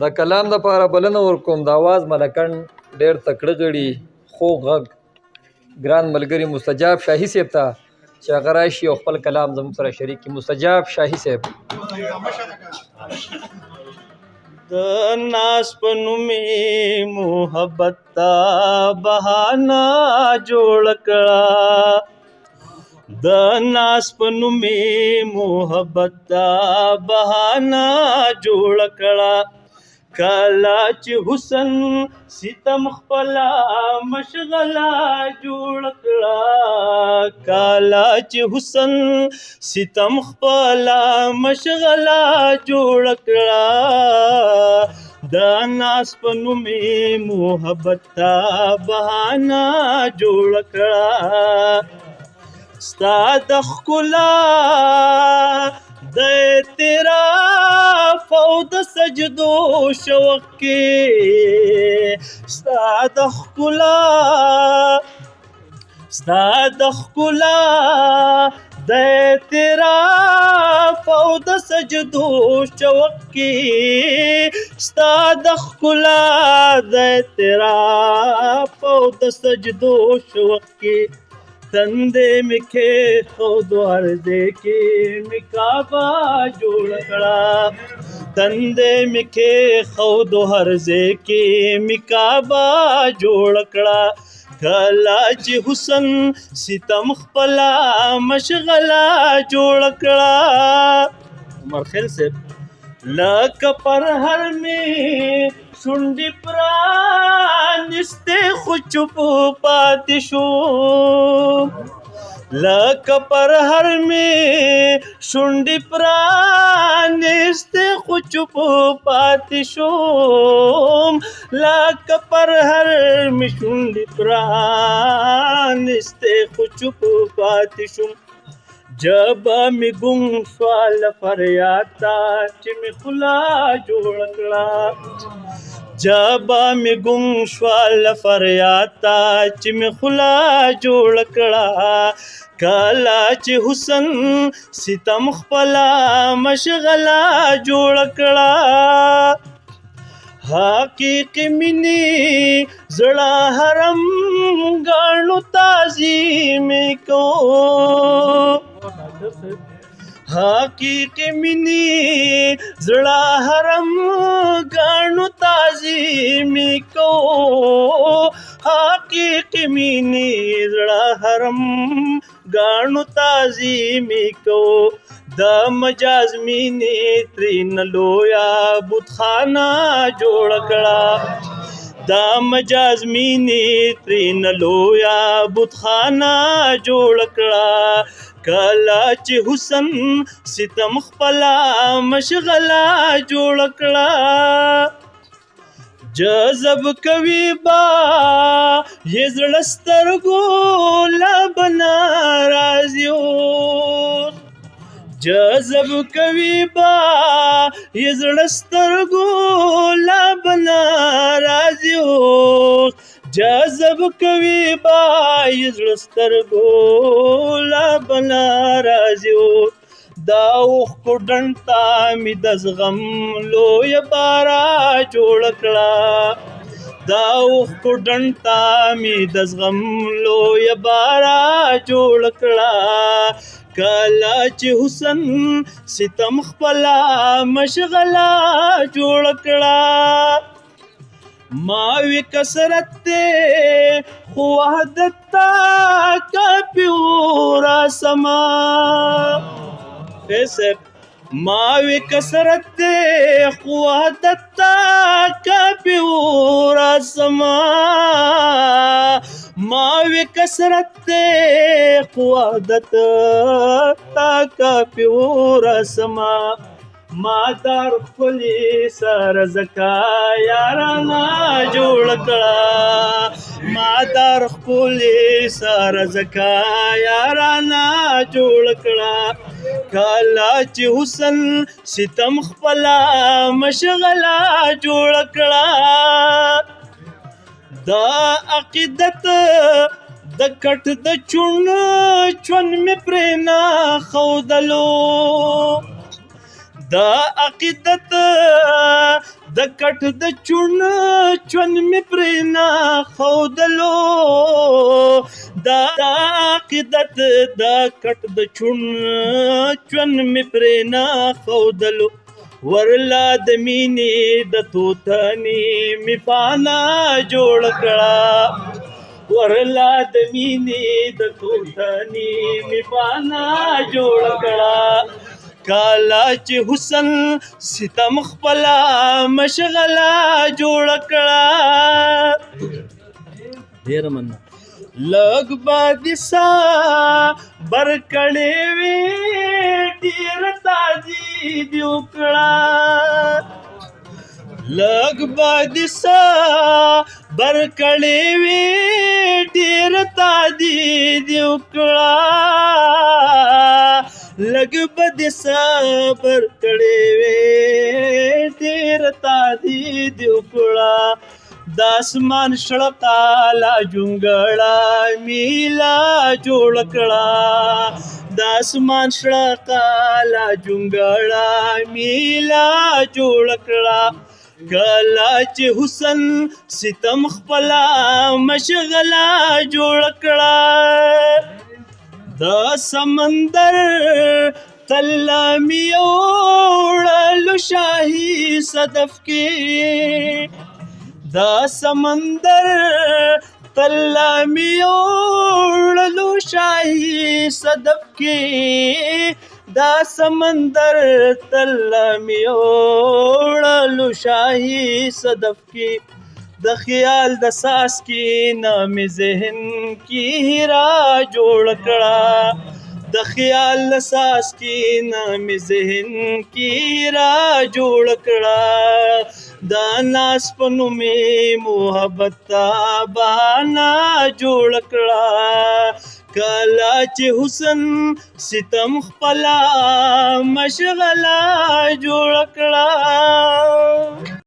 د کلام دپاره بلنه ورکوم د اواز ملکن ډېر تکړه غړي خوږ غږ ګران ملګري مستجاب شاهي صاحب ته چې هغه راشي او خپل کلام زموږ سره شریک کړي. مستجاب شاهي صاحب. د ناز په نومې محبت ته بهانه جوړ کړه، د ناز په نومې محبت ته بهانه جوړ کړه. کله چې حسن ستم خپله مشغله جوړ کړه، کله چې حسن ستم خپله مشغله جوړ کړه، د ناز په نومې محبت ته بهانه جوړ کړه. ستا د ښکلا د اعتراف او د سجدو شوق کې، ستا د ښکلا د اعتراف او د سجدو شوق کې، ستا د ښکلا د اعتراف او د سجدو شوق کې، تندې مې کېښود هر ځای کې مې کعبه جوړ کړه، تندې مې کېښود هر ځای کې مې کعبه جوړ کړه. کله چې حسن ستم خپله مشغله جوړ کړه. عمر خیل صاحب. لکه پرهر مې شونډې پرانستې خو چوپ پاتې شوم، لکه پرهر مې شونډې پرانستې خو چوپ پاتې شوم، لکه پرهر مې شونډې پرانستې خو چوپ پاتې شوم. جبه مې ګم شوه له فریاد ته چې مې خوله جوړ کړه، جبه مې ګم شوه له فریاد ته چې مې خوله جوړ کړه. کله چې حسن ستم خپله مشغله جوړ کړه، حقیقي مینې زړه حرم ګاڼو تعظیم کوم، حقیقي مینې زړه حرم ګاڼو تعظیم کوم، حقیقي مینې زړه حرم ګاڼو تعظیم کوم. د مجاز مینې ترېنه لویه بتخانه جوړ کړه، د مجاز مینې ترېنه لویه بتخانه جوړ کړه. کله چې حسن ستم خپله مشغله جوړ کړه، جذب کوي با یې زړه سترګو له به ناراضي اوس، جذب کوي با یې زړه سترګو له به ناراضي اوس، جذب کوي با یې زړه سترګو له به ناراضي اوس. دا اوښکو ډنډ ته مې د زغم لویه باره جوړ کړه، دا اوښکو ډنډ ته مې د زغم لویه باره جوړ کړه. کله چې حسن ستم خپله مشغله جوړ کړه، ما وی کثرت دی خو وحدت ته کافي ورسمه، ما وی کثرت دی خو وحدت ته کافي ورسمه، ما وی کثرت دی خو وحدت ته کافي ورسمه. ما دار خپلې سره زکا یارانه جوړ کړه، ما دار خپلې سره زکا یارانه جوړ کړه. کله چې حسن ستم خپله مشغله جوړ کړه، دا عقیدت د کټ د چون چون مې پرې نه ښودلو، دا عقیدت د کټ د چون می پرینا خودلو دا عقیدت د کټ د چون می پرینا خودلو ورلا د مینې د توتنی می پانا جوړ کړه ورلا د مینې د توتنی می پانا جوړ کړه کالا چې حسن ستم خپلا مشغله جوړ کړه ډېر مننه لږ باد سا بر کړې وې ډېر تاجید وکړه لږ باد سا بر کړې وې ډېر تاجید وکړه لږ بد صبر کړې وې ډېر تاجید وکړه د اسمان شړقا لا جونګړه میلا جوړ کړه د اسمان شړقا لا جونګړه میلا جوړ کړه کله چې حسن ستم خپلا مشغله جوړ کړه د سمندر تله مې وړلو شاهي صدف کې دا سمندر تله مې وړلو شاهي صدف کې دا سمندر تله مې وړلو شاهي صدف کې د خیال د ساس کې نام ذهن کې را جوړ کړه د خیال د ساس کې نام ذهن کې را جوړ کړه دا ناس په نومې محبت تا بهانه جوړ کړه کله چې حسن ستم خپلا مشغله جوړ کړه